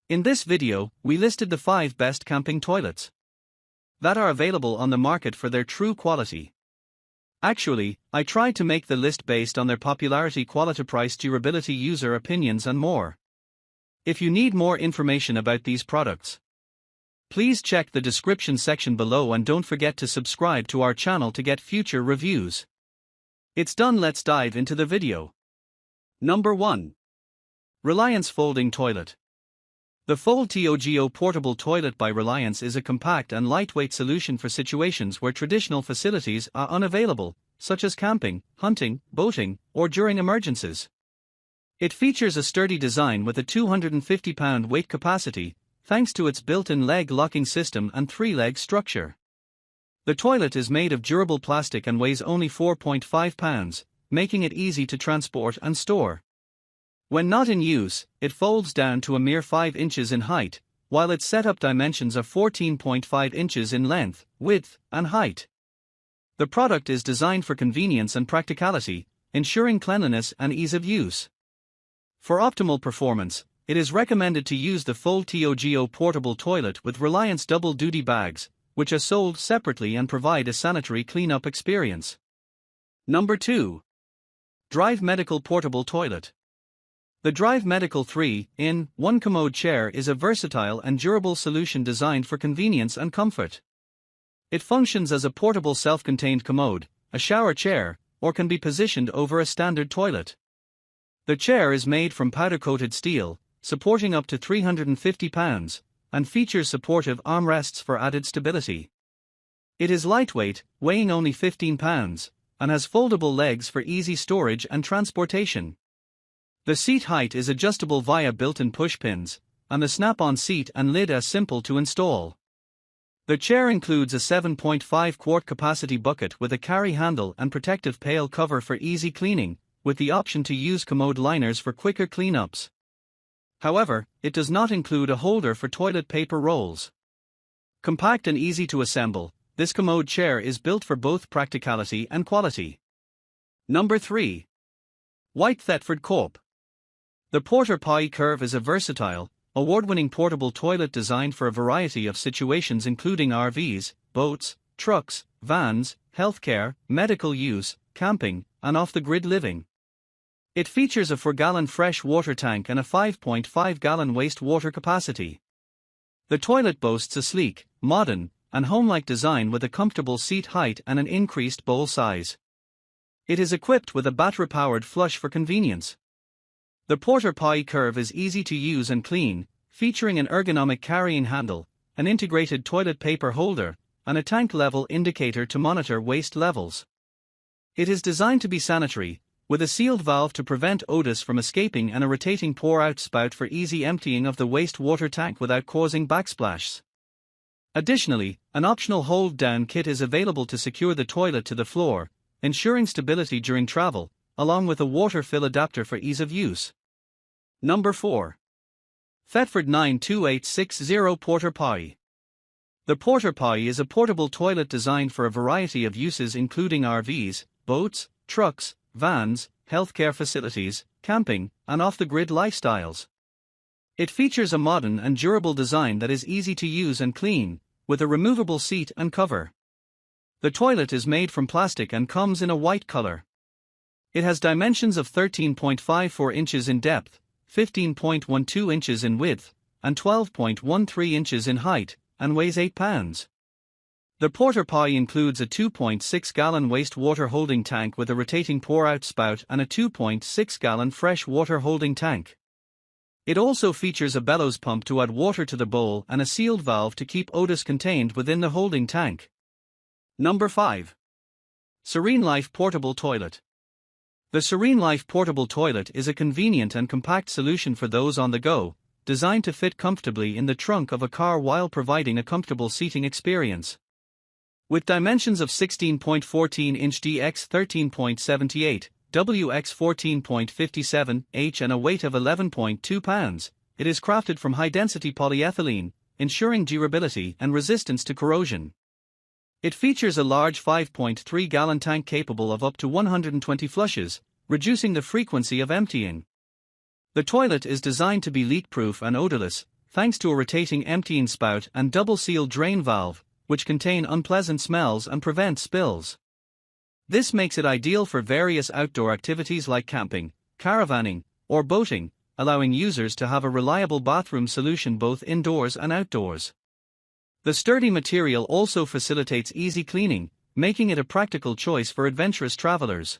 In this video, we listed the 5 best camping toilets that are available on the market for their true quality. Actually, I tried to make the list based on their popularity, quality, price, durability, user opinions and more. If you need more information about these products, please check the description section below and don't forget to subscribe to our channel to get future reviews. It's done, let's dive into the video. Number 1. Reliance Folding Toilet. The Fold-TOGO Portable Toilet by Reliance is a compact and lightweight solution for situations where traditional facilities are unavailable, such as camping, hunting, boating, or during emergencies. It features a sturdy design with a 250-pound weight capacity, thanks to its built-in leg locking system and 3-leg structure. The toilet is made of durable plastic and weighs only 4.5 pounds, making it easy to transport and store. When not in use, it folds down to a mere 5 inches in height, while its setup dimensions are 14.5 inches in length, width, and height. The product is designed for convenience and practicality, ensuring cleanliness and ease of use. For optimal performance, it is recommended to use the Fold-TOGO Portable Toilet with Reliance double-duty bags, which are sold separately and provide a sanitary cleanup experience. Number 2. Drive Medical Portable Toilet. The Drive Medical 3-in-1 Commode Chair is a versatile and durable solution designed for convenience and comfort. It functions as a portable self-contained commode, a shower chair, or can be positioned over a standard toilet. The chair is made from powder-coated steel, supporting up to 350 pounds, and features supportive armrests for added stability. It is lightweight, weighing only 15 pounds, and has foldable legs for easy storage and transportation. The seat height is adjustable via built-in push pins, and the snap-on seat and lid are simple to install. The chair includes a 7.5 quart capacity bucket with a carry handle and protective pail cover for easy cleaning, with the option to use commode liners for quicker cleanups. However, it does not include a holder for toilet paper rolls. Compact and easy to assemble, this commode chair is built for both practicality and quality. Number 3. White Thetford Corp. The Porta Potti Curve is a versatile, award-winning portable toilet designed for a variety of situations including RVs, boats, trucks, vans, healthcare, medical use, camping, and off-the-grid living. It features a 4-gallon fresh water tank and a 5.5-gallon wastewater capacity. The toilet boasts a sleek, modern, and home-like design with a comfortable seat height and an increased bowl size. It is equipped with a battery-powered flush for convenience. The Porta Potti Curve is easy to use and clean, featuring an ergonomic carrying handle, an integrated toilet paper holder, and a tank level indicator to monitor waste levels. It is designed to be sanitary, with a sealed valve to prevent odors from escaping and a rotating pour-out spout for easy emptying of the wastewater tank without causing backsplashes. Additionally, an optional hold-down kit is available to secure the toilet to the floor, ensuring stability during travel, along with a water fill adapter for ease of use. Number 4. Thetford 92860 Porta Potti. The Porta Potti is a portable toilet designed for a variety of uses including RVs, boats, trucks, vans, healthcare facilities, camping, and off-the-grid lifestyles. It features a modern and durable design that is easy to use and clean, with a removable seat and cover. The toilet is made from plastic and comes in a white color. It has dimensions of 13.54 inches in depth, 15.12 inches in width, and 12.13 inches in height, and weighs 8 pounds. The Porta Potti includes a 2.6-gallon wastewater holding tank with a rotating pour-out spout and a 2.6-gallon fresh water holding tank. It also features a bellows pump to add water to the bowl and a sealed valve to keep odors contained within the holding tank. Number 5. SereneLife Portable Toilet. The SereneLife Portable Toilet is a convenient and compact solution for those on the go, designed to fit comfortably in the trunk of a car while providing a comfortable seating experience. With dimensions of 16.14-inch dx 13.78, wx 14.57 h and a weight of 11.2 pounds, it is crafted from high-density polyethylene, ensuring durability and resistance to corrosion. It features a large 5.3-gallon tank capable of up to 120 flushes, reducing the frequency of emptying. The toilet is designed to be leak-proof and odorless, thanks to a rotating emptying spout and double-seal drain valve, which contain unpleasant smells and prevent spills. This makes it ideal for various outdoor activities like camping, caravanning, or boating, allowing users to have a reliable bathroom solution both indoors and outdoors. The sturdy material also facilitates easy cleaning, making it a practical choice for adventurous travelers.